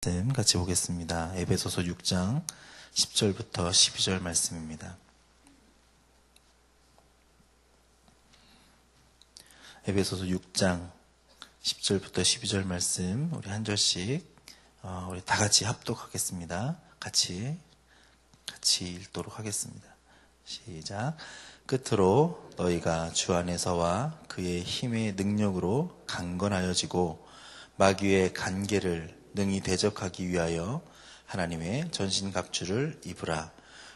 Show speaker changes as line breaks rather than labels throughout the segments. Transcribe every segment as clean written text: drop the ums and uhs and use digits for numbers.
말씀 같이 보겠습니다. 에베소서 6장 10절부터 12절 말씀입니다. 에베소서 6장 10절부터 12절 말씀 우리 한 절씩 우리 다 같이 합독하겠습니다. 같이 읽도록 하겠습니다. 시작. 끝으로 너희가 주 안에서와 그의 힘의 능력으로 강건하여지고 마귀의 간계를 능히 대적하기 위하여 하나님의 전신갑주를 입으라.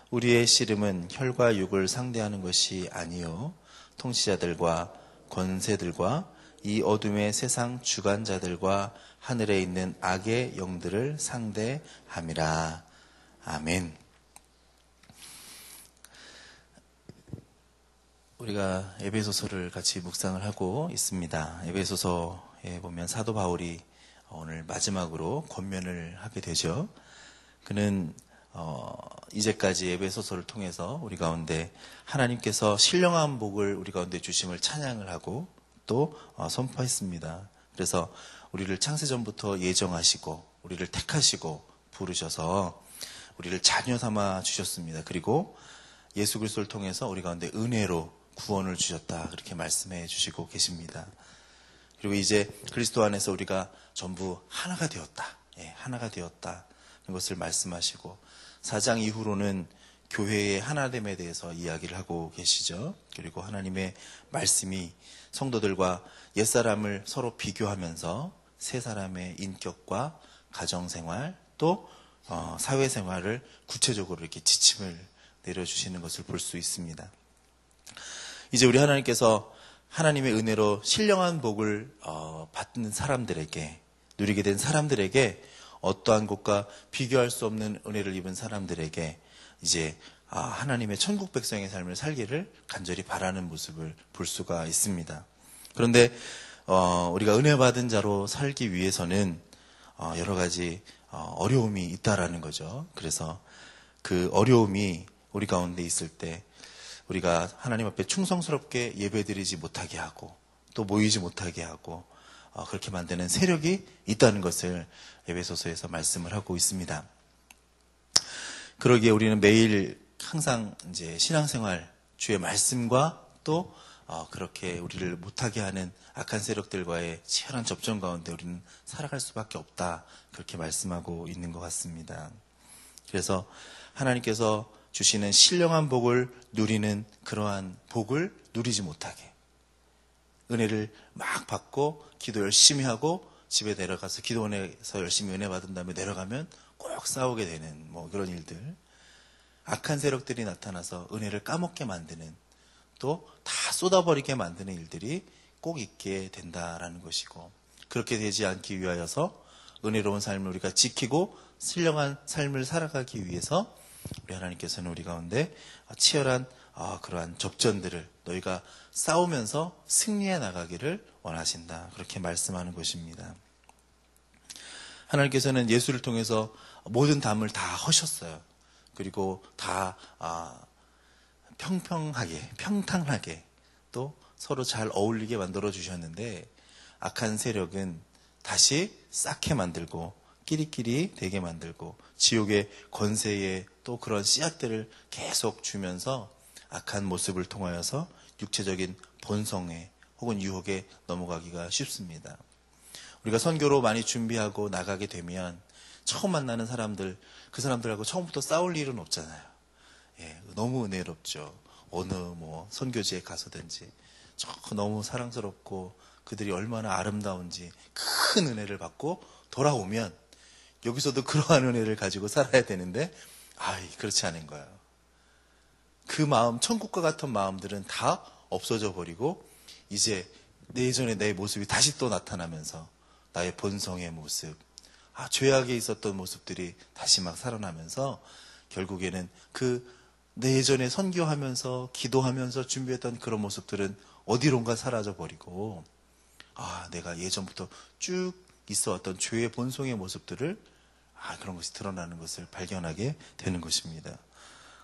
우리의 씨름은 혈과 육을 상대하는 것이 아니요 통치자들과 권세들과 이 어둠의 세상 주관자들과 하늘에 있는 악의 영들을 상대함이라. 아멘. 우리가 에베소서를 같이 묵상을 하고 있습니다. 에베소서에 보면 사도 바울이 오늘 마지막으로 권면을 하게 되죠. 그는 이제까지 에베소서를 통해서 우리 가운데 하나님께서 신령한 복을 우리 가운데 주심을 찬양을 하고 또 선포했습니다. 그래서 우리를 창세전부터 예정하시고 우리를 택하시고 부르셔서 우리를 자녀 삼아 주셨습니다. 그리고 예수 그리스도를 통해서 우리 가운데 은혜로 구원을 주셨다, 그렇게 말씀해 주시고 계십니다. 그리고 이제 그리스도 안에서 우리가 전부 하나가 되었다. 하나가 되었다. 이것을 말씀하시고 4장 이후로는 교회의 하나됨에 대해서 이야기를 하고 계시죠. 그리고 하나님의 말씀이 성도들과 옛사람을 서로 비교하면서 새 사람의 인격과 가정생활 또 사회생활을 구체적으로 이렇게 지침을 내려주시는 것을 볼 수 있습니다. 이제 우리 하나님께서 하나님의 은혜로 신령한 복을 받는 사람들에게, 누리게 된 사람들에게, 어떠한 것과 비교할 수 없는 은혜를 입은 사람들에게 이제 하나님의 천국 백성의 삶을 살기를 간절히 바라는 모습을 볼 수가 있습니다. 그런데 우리가 은혜 받은 자로 살기 위해서는 여러 가지 어려움이 있다라는 거죠. 그래서 그 어려움이 우리 가운데 있을 때 우리가 하나님 앞에 충성스럽게 예배드리지 못하게 하고 또 모이지 못하게 하고 그렇게 만드는 세력이 있다는 것을 에베소서에서 말씀을 하고 있습니다. 그러기에 우리는 매일 항상 이제 신앙생활, 주의 말씀과 또 그렇게 우리를 못하게 하는 악한 세력들과의 치열한 접전 가운데 우리는 살아갈 수밖에 없다, 그렇게 말씀하고 있는 것 같습니다. 그래서 하나님께서 주시는 신령한 복을 누리는 그러한 복을 누리지 못하게, 은혜를 막 받고 기도 열심히 하고 집에 내려가서 기도원에서 열심히 은혜 받은 다음에 내려가면 꼭 싸우게 되는 그런 일들, 악한 세력들이 나타나서 은혜를 까먹게 만드는, 또 다 쏟아버리게 만드는 일들이 꼭 있게 된다라는 것이고, 그렇게 되지 않기 위하여서 은혜로운 삶을 우리가 지키고 신령한 삶을 살아가기 위해서 우리 하나님께서는 우리 가운데 치열한 그러한 접전들을 너희가 싸우면서 승리해 나가기를 원하신다, 그렇게 말씀하는 것입니다. 하나님께서는 예수를 통해서 모든 담을 다 허셨어요. 그리고 다 평탄하게 또 서로 잘 어울리게 만들어 주셨는데, 악한 세력은 다시 쌓게 만들고 끼리끼리 되게 만들고 지옥의 권세에 또 그런 씨앗들을 계속 주면서 악한 모습을 통하여서 육체적인 본성에 혹은 유혹에 넘어가기가 쉽습니다. 우리가 선교로 많이 준비하고 나가게 되면 처음 만나는 사람들, 그 사람들하고 처음부터 싸울 일은 없잖아요. 너무 은혜롭죠. 어느 선교지에 가서든지 너무 사랑스럽고 그들이 얼마나 아름다운지 큰 은혜를 받고 돌아오면 여기서도 그러한 은혜를 가지고 살아야 되는데 그렇지 않은 거예요. 그 마음, 천국과 같은 마음들은 다 없어져 버리고 이제 예전에 내 모습이 다시 또 나타나면서 나의 본성의 모습, 죄악에 있었던 모습들이 다시 막 살아나면서 결국에는 내 예전에 선교하면서 기도하면서 준비했던 그런 모습들은 어디론가 사라져 버리고 내가 예전부터 쭉 있어왔던 죄의 본성의 모습들을 그런 것이 드러나는 것을 발견하게 되는 것입니다.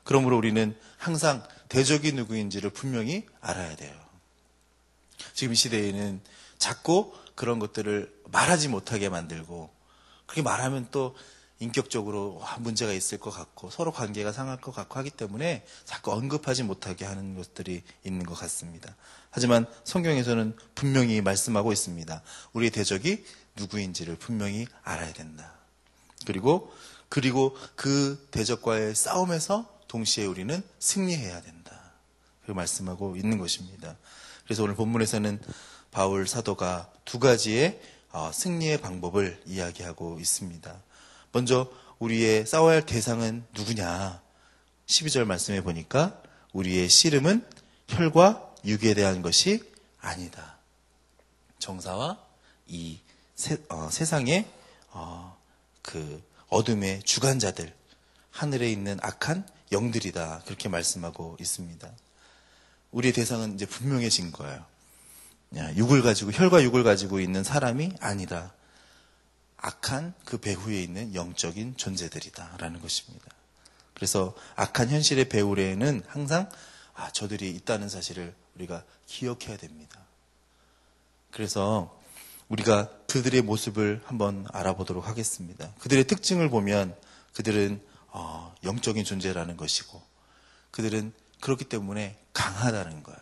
그러므로 우리는 항상 대적이 누구인지를 분명히 알아야 돼요. 지금 이 시대에는 자꾸 그런 것들을 말하지 못하게 만들고 그렇게 말하면 또 인격적으로 문제가 있을 것 같고 서로 관계가 상할 것 같고 하기 때문에 자꾸 언급하지 못하게 하는 것들이 있는 것 같습니다. 하지만 성경에서는 분명히 말씀하고 있습니다. 우리의 대적이 누구인지를 분명히 알아야 된다. 그리고 그 대적과의 싸움에서 동시에 우리는 승리해야 된다. 그 말씀하고 있는 것입니다. 그래서 오늘 본문에서는 바울 사도가 두 가지의 승리의 방법을 이야기하고 있습니다. 먼저 우리의 싸워야 할 대상은 누구냐? 12절 말씀해 보니까 우리의 씨름은 혈과 육에 대한 것이 아니다. 정사와 이 세상의 그 어둠의 주관자들, 하늘에 있는 악한 영들이다. 그렇게 말씀하고 있습니다. 우리의 대상은 이제 분명해진 거예요. 혈과 육을 가지고 있는 사람이 아니다. 악한 그 배후에 있는 영적인 존재들이다라는 것입니다. 그래서 악한 현실의 배후에는 항상 저들이 있다는 사실을 우리가 기억해야 됩니다. 그래서 우리가 그들의 모습을 한번 알아보도록 하겠습니다. 그들의 특징을 보면 그들은 영적인 존재라는 것이고 그들은 그렇기 때문에 강하다는 거예요.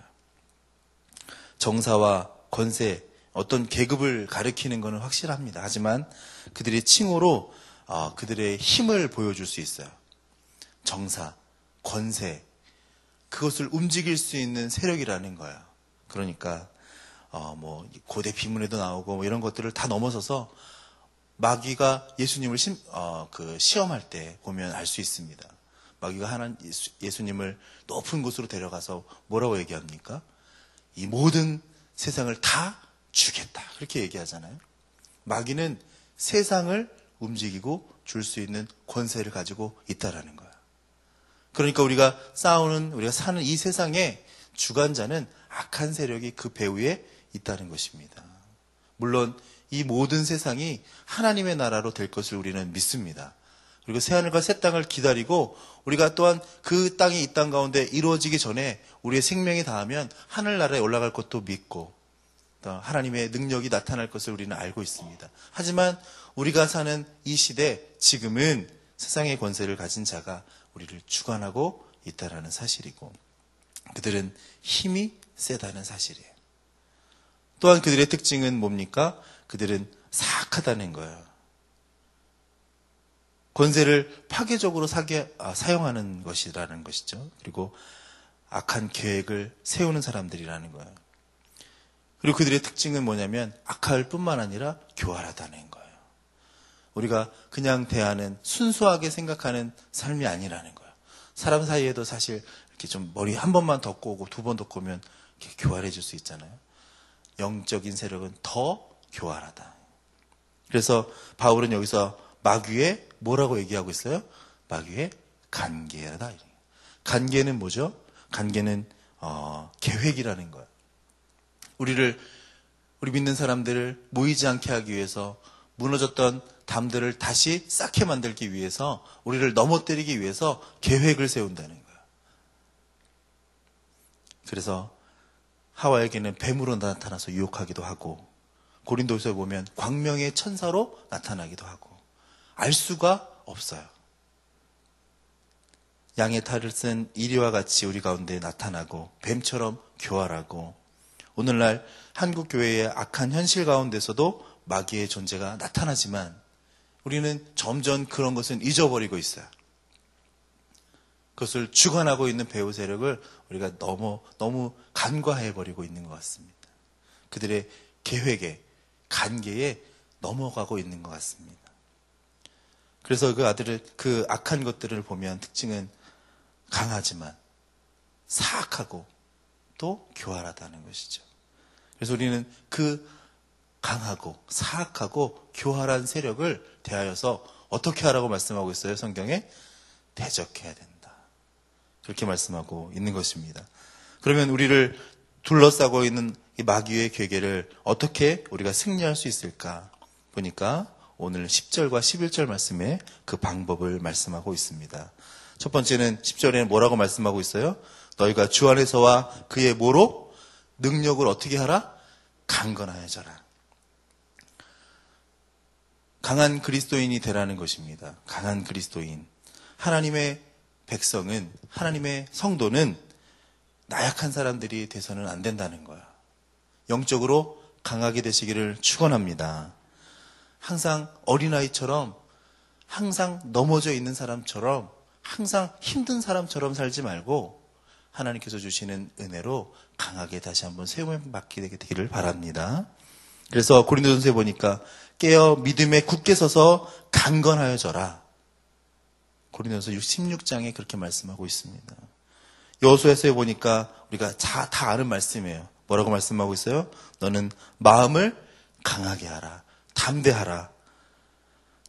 정사와 권세, 어떤 계급을 가리키는 것은 확실합니다. 하지만 그들의 칭호로 그들의 힘을 보여줄 수 있어요. 정사, 권세, 그것을 움직일 수 있는 세력이라는 거예요. 그러니까 고대 비문에도 나오고 이런 것들을 다 넘어서서 마귀가 예수님을 시험할 때 보면 알 수 있습니다. 마귀가 예수님을 높은 곳으로 데려가서 뭐라고 얘기합니까? 이 모든 세상을 다 주겠다. 그렇게 얘기하잖아요. 마귀는 세상을 움직이고 줄 수 있는 권세를 가지고 있다라는 거예요. 그러니까 우리가 사는 이 세상의 주관자는 악한 세력이 그 배후에 있다는 것입니다. 물론 이 모든 세상이 하나님의 나라로 될 것을 우리는 믿습니다. 그리고 새하늘과 새 땅을 기다리고 우리가 또한 그 땅이 이 땅 가운데 이루어지기 전에 우리의 생명이 닿으면 하늘나라에 올라갈 것도 믿고 하나님의 능력이 나타날 것을 우리는 알고 있습니다. 하지만 우리가 사는 이 시대 지금은 세상의 권세를 가진 자가 우리를 주관하고 있다는 사실이고 그들은 힘이 세다는 사실이에요. 또한 그들의 특징은 뭡니까? 그들은 사악하다는 거예요. 권세를 파괴적으로 사용하는 것이라는 것이죠. 그리고 악한 계획을 세우는 사람들이라는 거예요. 그리고 그들의 특징은 뭐냐면 악할 뿐만 아니라 교활하다는 거예요. 우리가 그냥 순수하게 생각하는 삶이 아니라는 거예요. 사람 사이에도 사실 이렇게 좀 머리 한 번만 덮고 오고 두 번 덮고 오면 이렇게 교활해질 수 있잖아요. 영적인 세력은 더 교활하다. 그래서 바울은 여기서 마귀의 뭐라고 얘기하고 있어요? 마귀의 간계하다. 간계는 뭐죠? 간계는 계획이라는 거예요. 우리 믿는 사람들을 모이지 않게 하기 위해서 무너졌던 담들을 다시 쌓게 만들기 위해서 우리를 넘어뜨리기 위해서 계획을 세운다는 거예요. 그래서 하와에게는 뱀으로 나타나서 유혹하기도 하고 고린도서에 보면 광명의 천사로 나타나기도 하고 알 수가 없어요. 양의 탈을 쓴 이리와 같이 우리 가운데 나타나고 뱀처럼 교활하고 오늘날 한국 교회의 악한 현실 가운데서도 마귀의 존재가 나타나지만 우리는 점점 그런 것은 잊어버리고 있어요. 그것을 주관하고 있는 배후 세력을 우리가 너무 간과해버리고 있는 것 같습니다. 그들의 계획에, 간계에 넘어가고 있는 것 같습니다. 그래서 그 악한 것들을 보면 특징은 강하지만 사악하고 또 교활하다는 것이죠. 그래서 우리는 그 강하고 사악하고 교활한 세력을 대하여서 어떻게 하라고 말씀하고 있어요? 성경에 대적해야 된다. 그렇게 말씀하고 있는 것입니다. 그러면 우리를 둘러싸고 있는 이 마귀의 괴계를 어떻게 우리가 승리할 수 있을까? 보니까 오늘 10절과 11절 말씀에 그 방법을 말씀하고 있습니다. 첫 번째는 10절에는 뭐라고 말씀하고 있어요? 너희가 주 안에서와 그의 뭐로? 능력을 어떻게 하라? 강건하여져라. 강한 그리스도인이 되라는 것입니다. 강한 그리스도인. 하나님의 백성은, 하나님의 성도는 나약한 사람들이 돼서는 안 된다는 거야. 영적으로 강하게 되시기를 축원합니다. 항상 어린아이처럼, 항상 넘어져 있는 사람처럼, 항상 힘든 사람처럼 살지 말고 하나님께서 주시는 은혜로 강하게 다시 한번 세움을 받게 되기를 바랍니다. 그래서 고린도전서에 보니까 깨어 믿음에 굳게 서서 강건하여져라. 고린도전서 16장에 그렇게 말씀하고 있습니다. 여호수아서에 보니까 우리가 다 아는 말씀이에요. 뭐라고 말씀하고 있어요? 너는 마음을 강하게 하라. 담대하라.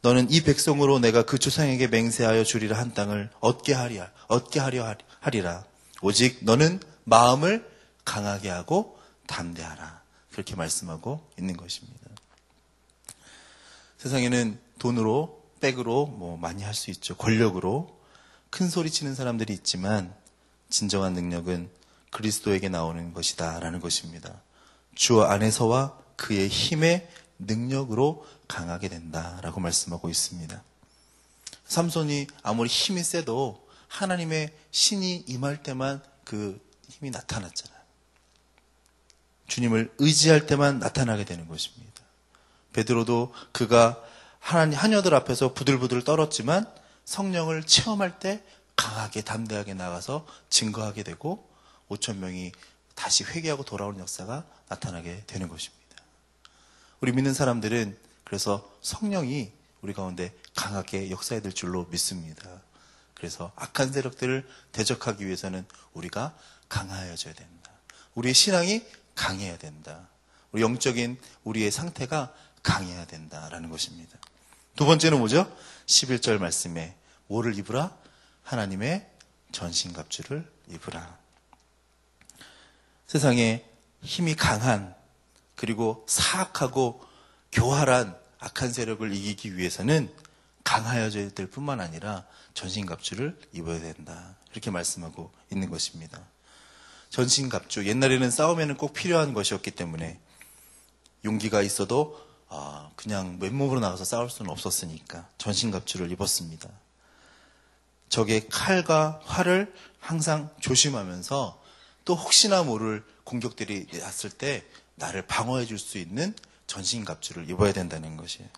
너는 이 백성으로 내가 그 조상에게 맹세하여 주리라 한 땅을 얻게 하려 하리라. 오직 너는 마음을 강하게 하고 담대하라. 그렇게 말씀하고 있는 것입니다. 세상에는 돈으로, 백으로 많이 할 수 있죠. 권력으로 큰 소리 치는 사람들이 있지만 진정한 능력은 그리스도에게 나오는 것이다 라는 것입니다. 주 안에서와 그의 힘의 능력으로 강하게 된다라고 말씀하고 있습니다. 삼손이 아무리 힘이 세도 하나님의 신이 임할 때만 그 힘이 나타났잖아요. 주님을 의지할 때만 나타나게 되는 것입니다. 베드로도 그가 하녀들 앞에서 부들부들 떨었지만 성령을 체험할 때 강하게 담대하게 나가서 증거하게 되고 5,000명이 다시 회개하고 돌아오는 역사가 나타나게 되는 것입니다. 우리 믿는 사람들은 그래서 성령이 우리 가운데 강하게 역사해야 될 줄로 믿습니다. 그래서 악한 세력들을 대적하기 위해서는 우리가 강하여져야 된다. 우리의 신앙이 강해야 된다. 우리 영적인 우리의 상태가 강해야 된다라는 것입니다. 두 번째는 뭐죠? 11절 말씀에 뭐를 입으라? 하나님의 전신갑주를 입으라. 세상에 힘이 강한 그리고 사악하고 교활한 악한 세력을 이기기 위해서는 강하여져야 될 뿐만 아니라 전신갑주를 입어야 된다. 이렇게 말씀하고 있는 것입니다. 전신갑주, 옛날에는 싸움에는 꼭 필요한 것이었기 때문에 용기가 있어도 그냥 맨몸으로 나가서 싸울 수는 없었으니까 전신갑주를 입었습니다. 적의 칼과 활을 항상 조심하면서 또 혹시나 모를 공격들이 왔을 때 나를 방어해 줄 수 있는 전신갑주를 입어야 된다는 것이에요.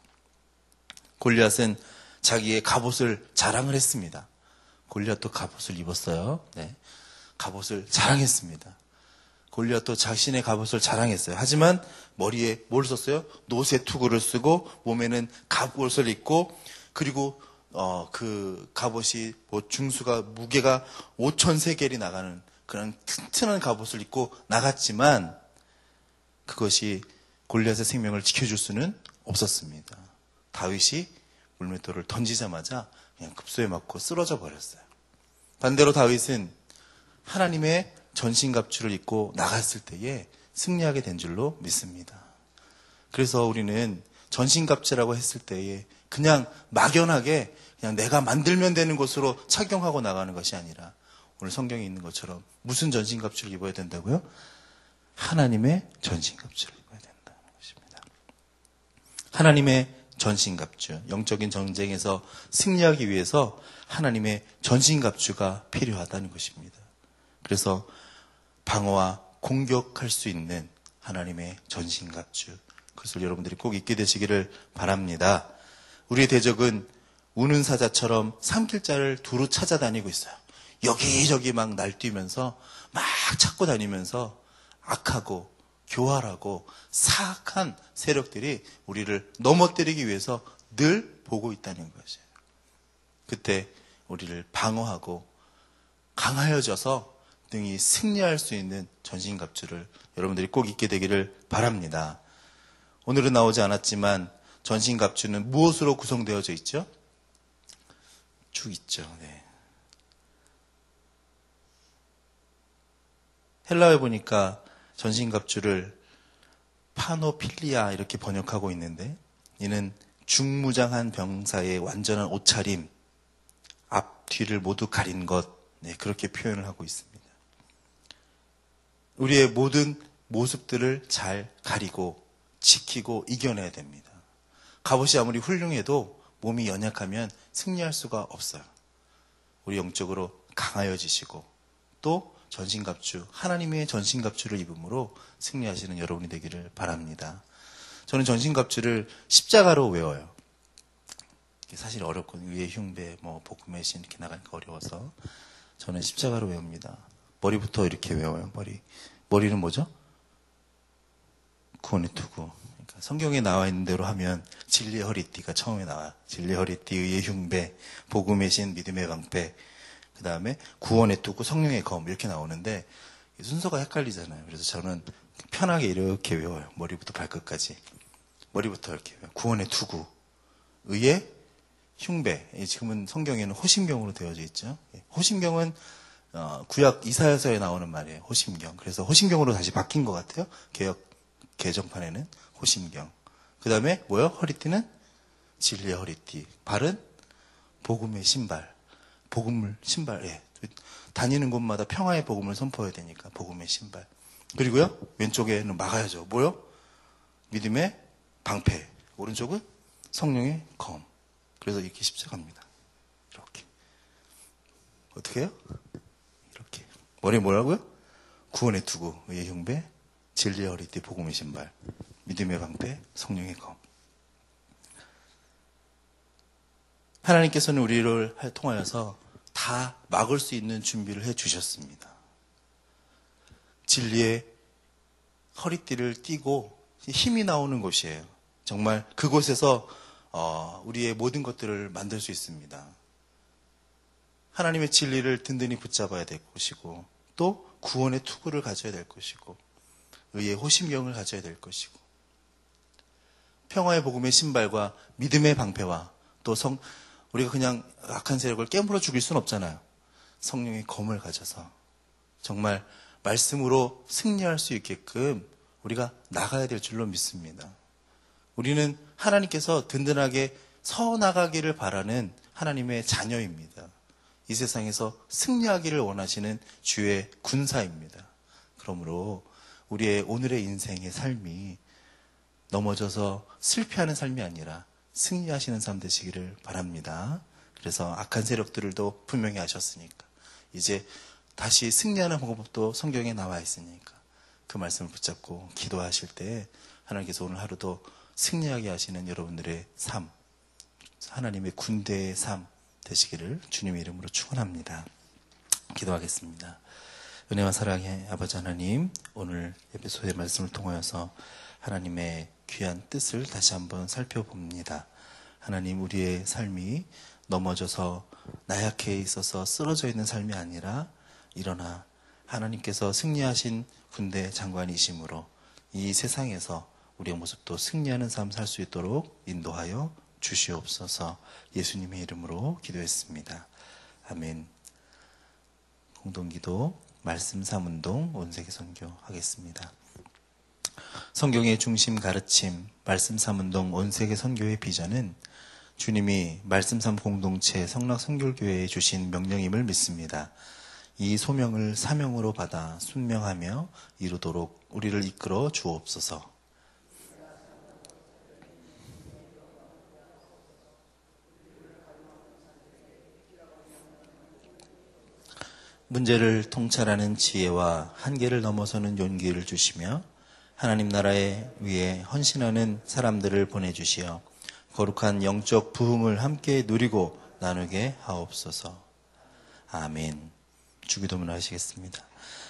골리앗은 자기의 갑옷을 자랑을 했습니다. 골리앗도 갑옷을 입었어요. 네. 갑옷을 자랑했습니다. 골리앗도 자신의 갑옷을 자랑했어요. 하지만 머리에 뭘 썼어요? 노새 투구를 쓰고 몸에는 갑옷을 입고 그리고 그 갑옷이 중수가 무게가 5,000세겔이 나가는 그런 튼튼한 갑옷을 입고 나갔지만 그것이 골리앗의 생명을 지켜줄 수는 없었습니다. 다윗이 물맷돌을 던지자마자 그냥 급소에 맞고 쓰러져 버렸어요. 반대로 다윗은 하나님의 전신갑주를 입고 나갔을 때에 승리하게 된 줄로 믿습니다. 그래서 우리는 전신갑주라고 했을 때에 그냥 막연하게 그냥 내가 만들면 되는 것으로 착용하고 나가는 것이 아니라 오늘 성경에 있는 것처럼 무슨 전신갑주를 입어야 된다고요? 하나님의 전신갑주를 입어야 된다는 것입니다. 하나님의 전신갑주, 영적인 전쟁에서 승리하기 위해서 하나님의 전신갑주가 필요하다는 것입니다. 그래서 방어와 공격할 수 있는 하나님의 전신갑주, 그것을 여러분들이 꼭 잊게 되시기를 바랍니다. 우리의 대적은 우는 사자처럼 삼킬자를 두루 찾아다니고 있어요. 여기저기 막 날뛰면서 막 찾고 다니면서 악하고 교활하고 사악한 세력들이 우리를 넘어뜨리기 위해서 늘 보고 있다는 것이에요. 그때 우리를 방어하고 강하여져서 능히 승리할 수 있는 전신갑주를 여러분들이 꼭 입게 되기를 바랍니다. 오늘은 나오지 않았지만 전신갑주는 무엇으로 구성되어져 있죠? 쭉 있죠. 네. 헬라어에 보니까 전신갑주를 파노필리아 이렇게 번역하고 있는데 이는 중무장한 병사의 완전한 옷차림, 앞, 뒤를 모두 가린 것, 네, 그렇게 표현을 하고 있습니다. 우리의 모든 모습들을 잘 가리고 지키고 이겨내야 됩니다. 갑옷이 아무리 훌륭해도 몸이 연약하면 승리할 수가 없어요. 우리 영적으로 강하여지시고 또 전신갑주, 하나님의 전신갑주를 입음으로 승리하시는 여러분이 되기를 바랍니다. 저는 전신갑주를 십자가로 외워요. 사실 어렵거든요. 위에 흉배, 복음의 신 이렇게 나가니까 어려워서 저는 십자가로 외웁니다. 머리부터 이렇게 외워요. 머리는 뭐죠? 구원의 투구. 그러니까 성경에 나와 있는 대로 하면 진리의 허리띠가 처음에 나와요. 진리의 허리띠, 의의 흉배, 복음의 신, 믿음의 방패, 그 다음에 구원의 투구, 성령의 검 이렇게 나오는데 순서가 헷갈리잖아요. 그래서 저는 편하게 이렇게 외워요. 머리부터 발끝까지. 머리부터 이렇게 외워요. 구원의 투구, 의의 흉배. 지금은 성경에는 호심경으로 되어져 있죠. 호심경은 구약 이사야서에 나오는 말이에요. 호심경. 그래서 호심경으로 다시 바뀐 것 같아요. 개정판에는 호심경. 그 다음에 뭐요? 허리띠는 진리의 허리띠. 발은 복음의 신발. 복음을 신발. 예. 다니는 곳마다 평화의 복음을 선포해야 되니까 복음의 신발. 그리고요 왼쪽에는 막아야죠. 뭐요? 믿음의 방패. 오른쪽은 성령의 검. 그래서 이렇게 십자가입니다. 이렇게. 어떻게 해요? 이렇게. 머리에 뭐라고요? 구원의 투구, 의의 흉배, 진리의 허리띠, 복음의 신발, 믿음의 방패, 성령의 검. 하나님께서는 우리를 통하여서 다 막을 수 있는 준비를 해 주셨습니다. 진리의 허리띠를 띠고 힘이 나오는 곳이에요. 정말 그곳에서 우리의 모든 것들을 만들 수 있습니다. 하나님의 진리를 든든히 붙잡아야 될 것이고 또 구원의 투구를 가져야 될 것이고 의의 호심경을 가져야 될 것이고 평화의 복음의 신발과 믿음의 방패와 또 우리가 그냥 악한 세력을 깨물어 죽일 수는 없잖아요. 성령의 검을 가져서 정말 말씀으로 승리할 수 있게끔 우리가 나가야 될 줄로 믿습니다. 우리는 하나님께서 든든하게 서나가기를 바라는 하나님의 자녀입니다. 이 세상에서 승리하기를 원하시는 주의 군사입니다. 그러므로 우리의 오늘의 인생의 삶이 넘어져서 슬퍼하는 삶이 아니라 승리하시는 삶 되시기를 바랍니다. 그래서 악한 세력들도 분명히 아셨으니까 이제 다시 승리하는 방법도 성경에 나와 있으니까 그 말씀을 붙잡고 기도하실 때 하나님께서 오늘 하루도 승리하게 하시는 여러분들의 삶, 하나님의 군대의 삶 되시기를 주님의 이름으로 축원합니다. 기도하겠습니다. 은혜와 사랑의 아버지 하나님, 오늘 에베소의 말씀을 통하여서 하나님의 귀한 뜻을 다시 한번 살펴봅니다. 하나님, 우리의 삶이 넘어져서 나약해 있어서 쓰러져 있는 삶이 아니라 일어나 하나님께서 승리하신 군대 장관이심으로 이 세상에서 우리의 모습도 승리하는 삶 살 수 있도록 인도하여 주시옵소서. 예수님의 이름으로 기도했습니다. 아멘. 공동기도 말씀 3운동 온세계 선교 하겠습니다. 성경의 중심 가르침 말씀 3운동 온세계 선교의 비전은 주님이 말씀 3 공동체 성락선결교회에 주신 명령임을 믿습니다. 이 소명을 사명으로 받아 순명하며 이루도록 우리를 이끌어 주옵소서. 문제를 통찰하는 지혜와 한계를 넘어서는 용기를 주시며 하나님 나라에 위해 헌신하는 사람들을 보내주시어 거룩한 영적 부흥을 함께 누리고 나누게 하옵소서. 아멘. 주기도문 하시겠습니다.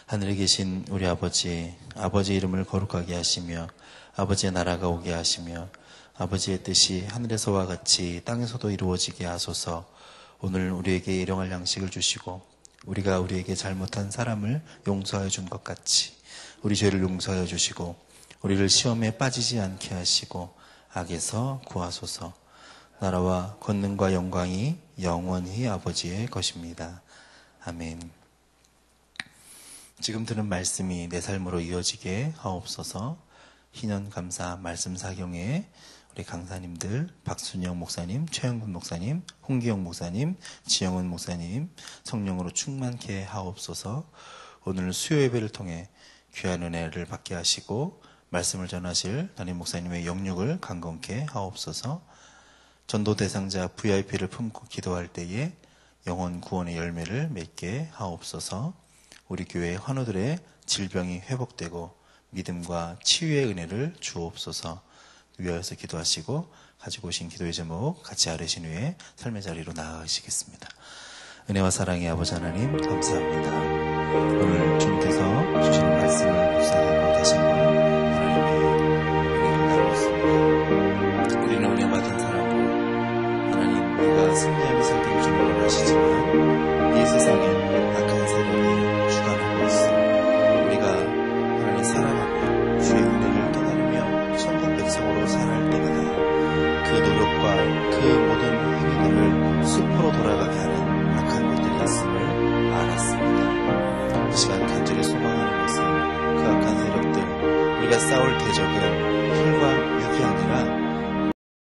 하늘에 계신 우리 아버지, 아버지의 이름을 거룩하게 하시며 아버지의 나라가 오게 하시며 아버지의 뜻이 하늘에서와 같이 땅에서도 이루어지게 하소서. 오늘 우리에게 일용할 양식을 주시고 우리가 우리에게 잘못한 사람을 용서하여 준 것 같이 우리 죄를 용서하여 주시고 우리를 시험에 빠지지 않게 하시고 악에서 구하소서. 나라와 권능과 영광이 영원히 아버지의 것입니다. 아멘. 지금 들은 말씀이 내 삶으로 이어지게 하옵소서. 희년 감사 말씀 사경에 우리 강사님들 박순영 목사님, 최영근 목사님, 홍기영 목사님, 지영은 목사님 성령으로 충만케 하옵소서. 오늘 수요 예배를 통해 귀한 은혜를 받게 하시고 말씀을 전하실 담임 목사님의 영육을 강건케 하옵소서. 전도 대상자 VIP를 품고 기도할 때에 영혼 구원의 열매를 맺게 하옵소서. 우리 교회 환우들의 질병이 회복되고 믿음과 치유의 은혜를 주옵소서. 위하여서 기도하시고 가지고 오신 기도의 제목 같이 아뢰신 후에 삶의 자리로 나아가시겠습니다. 은혜와 사랑의 아버지 하나님 감사합니다. 오늘 주님께서 주시는 말씀을 묵상하고 다시 한번 하나님의 은혜를 나누었습니다. 우리는 은혜 받은 사람으로 하나님 우리가 승리하며 살기를 주님 원하시지만 이 세상엔 악한 세력이 주관하고 있어 우리가 하나님 살아가며 주의 은혜를 깨달으며 천국 백성으로 살아갈 때마다 그 노력과 그 모든 행위들을 수포로 돌아가게